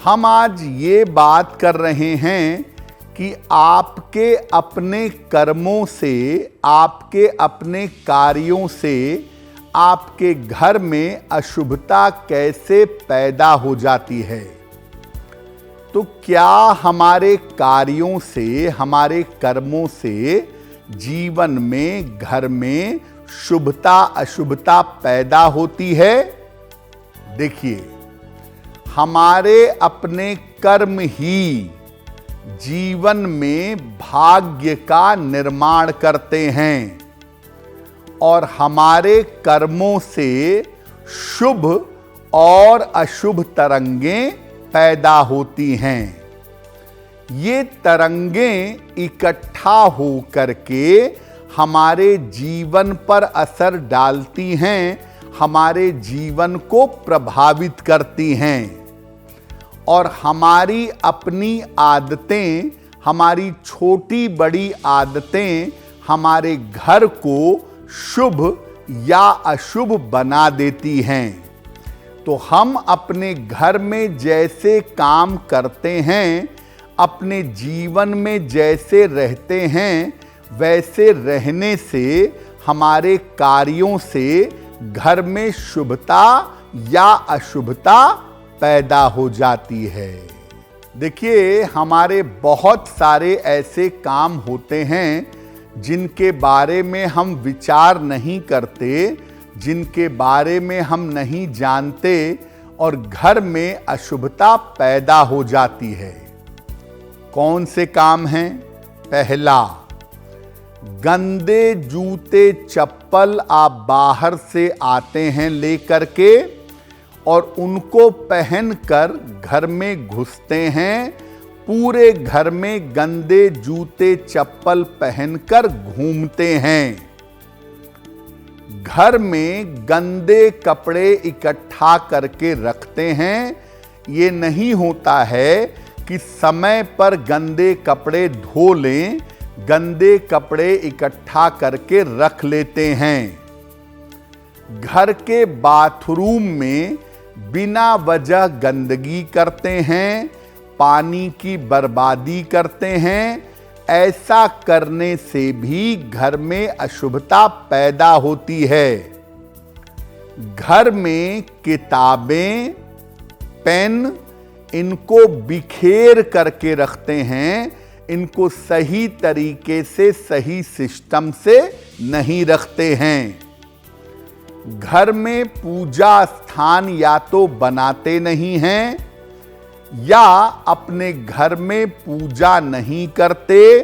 हम आज ये बात कर रहे हैं कि आपके अपने कर्मों से, आपके अपने कार्यों से आपके घर में अशुभता कैसे पैदा हो जाती है। तो क्या हमारे कार्यों से, हमारे कर्मों से जीवन में, घर में शुभता अशुभता पैदा होती है? देखिए, हमारे अपने कर्म ही जीवन में भाग्य का निर्माण करते हैं और हमारे कर्मों से शुभ और अशुभ तरंगें पैदा होती हैं। ये तरंगें इकट्ठा होकर के हमारे जीवन पर असर डालती हैं, हमारे जीवन को प्रभावित करती हैं और हमारी अपनी आदतें, हमारी छोटी बड़ी आदतें हमारे घर को शुभ या अशुभ बना देती हैं। तो हम अपने घर में जैसे काम करते हैं, अपने जीवन में जैसे रहते हैं, वैसे रहने से हमारे कार्यों से घर में शुभता या अशुभता पैदा हो जाती है। देखिए, हमारे बहुत सारे ऐसे काम होते हैं जिनके बारे में हम विचार नहीं करते, जिनके बारे में हम नहीं जानते और घर में अशुभता पैदा हो जाती है। कौन से काम हैं? पहला, गंदे जूते चप्पल आप बाहर से आते हैं लेकर के और उनको पहनकर घर में घुसते हैं, पूरे घर में गंदे जूते चप्पल पहनकर घूमते हैं। घर में गंदे कपड़े इकट्ठा करके रखते हैं। ये नहीं होता है कि समय पर गंदे कपड़े धो लें, गंदे कपड़े इकट्ठा करके रख लेते हैं। घर के बाथरूम में बिना वजह गंदगी करते हैं, पानी की बर्बादी करते हैं। ऐसा करने से भी घर में अशुभता पैदा होती है। घर में किताबें, पेन, इनको बिखेर करके रखते हैं, इनको सही तरीके से, सही सिस्टम से नहीं रखते हैं। घर में पूजा स्थान या तो बनाते नहीं हैं या अपने घर में पूजा नहीं करते,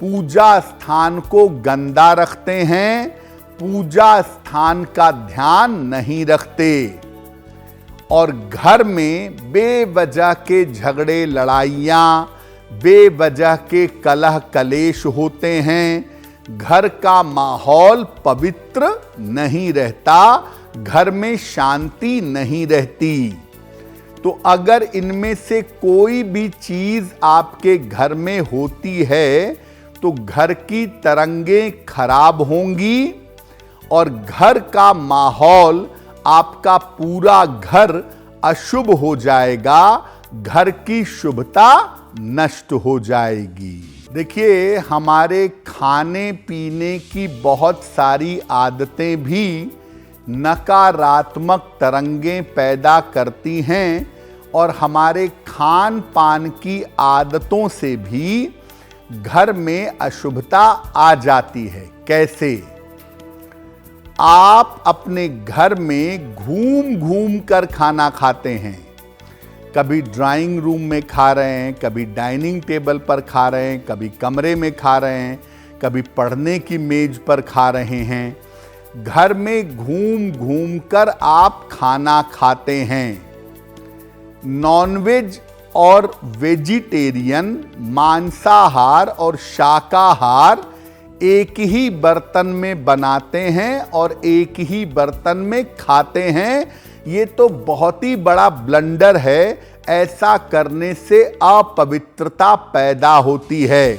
पूजा स्थान को गंदा रखते हैं, पूजा स्थान का ध्यान नहीं रखते और घर में बेवजह के झगड़े, लड़ाइयाँ, बेवजह के कलह कलेश होते हैं। घर का माहौल पवित्र नहीं रहता, घर में शांति नहीं रहती। तो अगर इनमें से कोई भी चीज आपके घर में होती है तो घर की तरंगें खराब होंगी और घर का माहौल, आपका पूरा घर अशुभ हो जाएगा, घर की शुभता नष्ट हो जाएगी। देखिए, हमारे खाने पीने की बहुत सारी आदतें भी नकारात्मक तरंगें पैदा करती हैं और हमारे खान पान की आदतों से भी घर में अशुभता आ जाती है। कैसे? आप अपने घर में घूम घूम कर खाना खाते हैं। कभी ड्राइंग रूम में खा रहे हैं, कभी डाइनिंग टेबल पर खा रहे हैं, कभी कमरे में खा रहे हैं, कभी पढ़ने की मेज पर खा रहे हैं। घर में घूम घूम कर आप खाना खाते हैं। नॉनवेज और वेजिटेरियन, मांसाहार और शाकाहार एक ही बर्तन में बनाते हैं और एक ही बर्तन में खाते हैं। ये तो बहुत ही बड़ा ब्लंडर है। ऐसा करने से अपवित्रता पैदा होती है।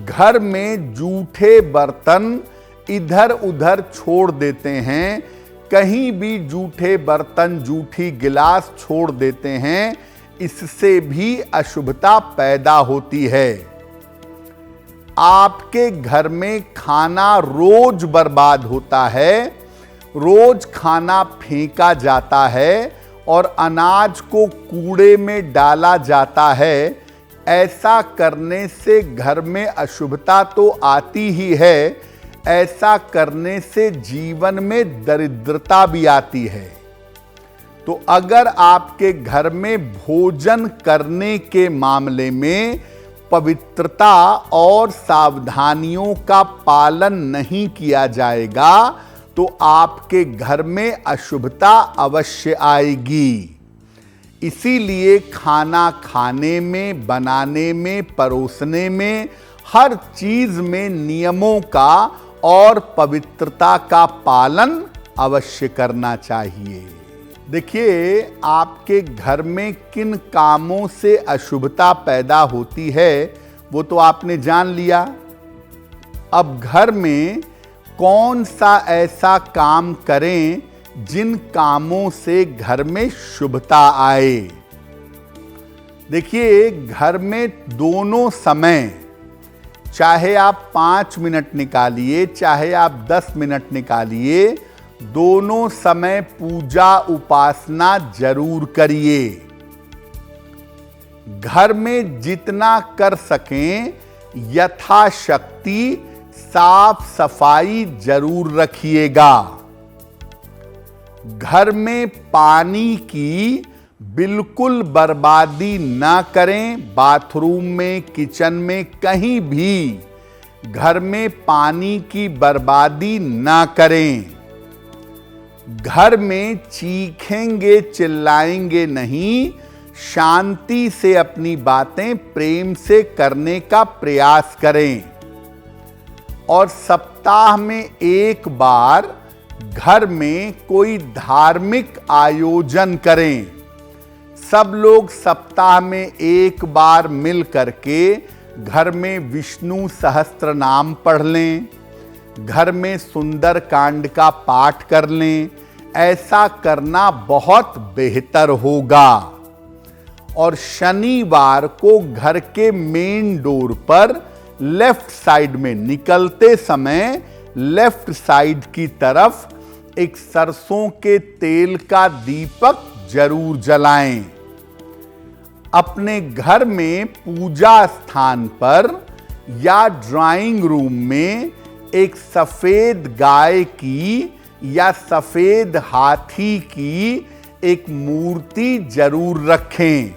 घर में जूठे बर्तन इधर उधर छोड़ देते हैं, कहीं भी जूठे बर्तन, जूठी गिलास छोड़ देते हैं, इससे भी अशुभता पैदा होती है। आपके घर में खाना रोज बर्बाद होता है, रोज खाना फेंका जाता है और अनाज को कूड़े में डाला जाता है। ऐसा करने से घर में अशुभता तो आती ही है, ऐसा करने से जीवन में दरिद्रता भी आती है। तो अगर आपके घर में भोजन करने के मामले में पवित्रता और सावधानियों का पालन नहीं किया जाएगा तो आपके घर में अशुभता अवश्य आएगी। इसीलिए खाना खाने में, बनाने में, परोसने में, हर चीज में नियमों का और पवित्रता का पालन अवश्य करना चाहिए। देखिए, आपके घर में किन कामों से अशुभता पैदा होती है वो तो आपने जान लिया। अब घर में कौन सा ऐसा काम करें जिन कामों से घर में शुभता आए। देखिए, घर में दोनों समय, चाहे आप 5 मिनट निकालिए, चाहे आप 10 मिनट निकालिए, दोनों समय पूजा उपासना जरूर करिए। घर में जितना कर सकें यथाशक्ति साफ सफाई जरूर रखिएगा। घर में पानी की बिल्कुल बर्बादी ना करें। बाथरूम में, किचन में, कहीं भी घर में पानी की बर्बादी ना करें। घर में चीखेंगे, चिल्लाएंगे नहीं, शांति से अपनी बातें प्रेम से करने का प्रयास करें। और सप्ताह में एक बार घर में कोई धार्मिक आयोजन करें। सब लोग सप्ताह में एक बार मिल करके घर में विष्णु सहस्त्र नाम पढ़ लें, घर में सुंदर कांड का पाठ कर लें। ऐसा करना बहुत बेहतर होगा। और शनिवार को घर के मेन डोर पर लेफ्ट साइड में निकलते समय लेफ्ट साइड की तरफ एक सरसों के तेल का दीपक जरूर जलाएं। अपने घर में पूजा स्थान पर या ड्राइंग रूम में एक सफेद गाय की या सफेद हाथी की एक मूर्ति जरूर रखें।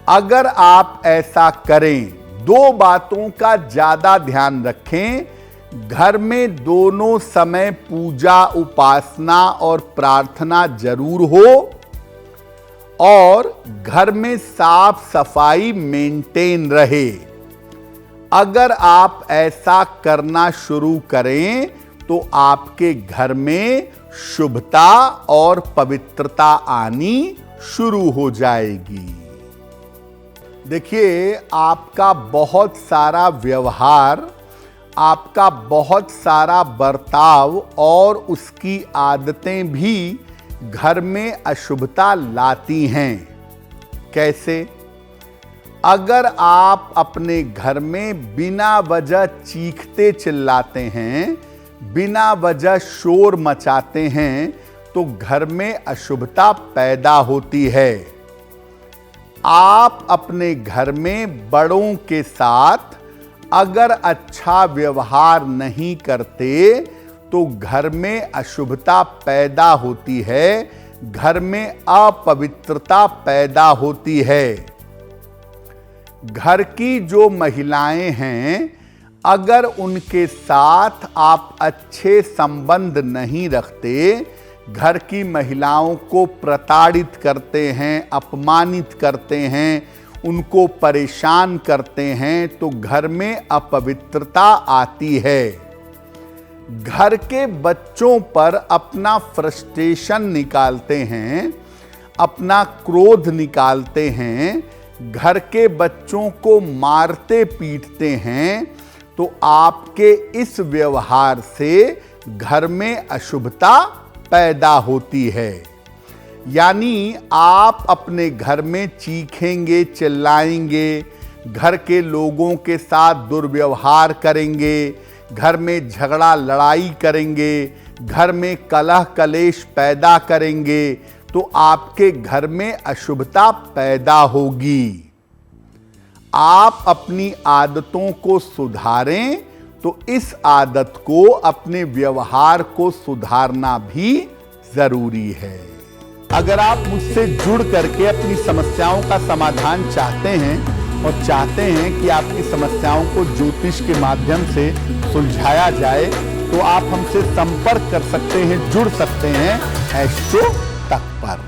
अगर आप ऐसा करें, 2 बातों का ज्यादा ध्यान रखें। घर में दोनों समय पूजा उपासना और प्रार्थना जरूर हो और घर में साफ सफाई मेंटेन रहे। अगर आप ऐसा करना शुरू करें तो आपके घर में शुभता और पवित्रता आनी शुरू हो जाएगी। देखिए, आपका बहुत सारा व्यवहार, आपका बहुत सारा बर्ताव और उसकी आदतें भी घर में अशुभता लाती हैं। कैसे? अगर आप अपने घर में बिना वजह चीखते चिल्लाते हैं, बिना वजह शोर मचाते हैं, तो घर में अशुभता पैदा होती है। आप अपने घर में बड़ों के साथ अगर अच्छा व्यवहार नहीं करते तो घर में अशुभता पैदा होती है, घर में अपवित्रता पैदा होती है। घर की जो महिलाएं हैं, अगर उनके साथ आप अच्छे संबंध नहीं रखते, घर की महिलाओं को प्रताड़ित करते हैं, अपमानित करते हैं, उनको परेशान करते हैं, तो घर में अपवित्रता आती है। घर के बच्चों पर अपना फ्रस्ट्रेशन निकालते हैं, अपना क्रोध निकालते हैं, घर के बच्चों को मारते पीटते हैं, तो आपके इस व्यवहार से घर में अशुभता पैदा होती है। यानी आप अपने घर में चीखेंगे, चिल्लाएंगे, घर के लोगों के साथ दुर्व्यवहार करेंगे, घर में झगड़ा लड़ाई करेंगे, घर में कलह कलेश पैदा करेंगे, तो आपके घर में अशुभता पैदा होगी। आप अपनी आदतों को सुधारें तो इस आदत को, अपने व्यवहार को सुधारना भी जरूरी है। अगर आप मुझसे जुड़ करके अपनी समस्याओं का समाधान चाहते हैं और चाहते हैं कि आपकी समस्याओं को ज्योतिष के माध्यम से सुलझाया जाए, तो आप हमसे संपर्क कर सकते हैं, जुड़ सकते हैं एस्ट्रो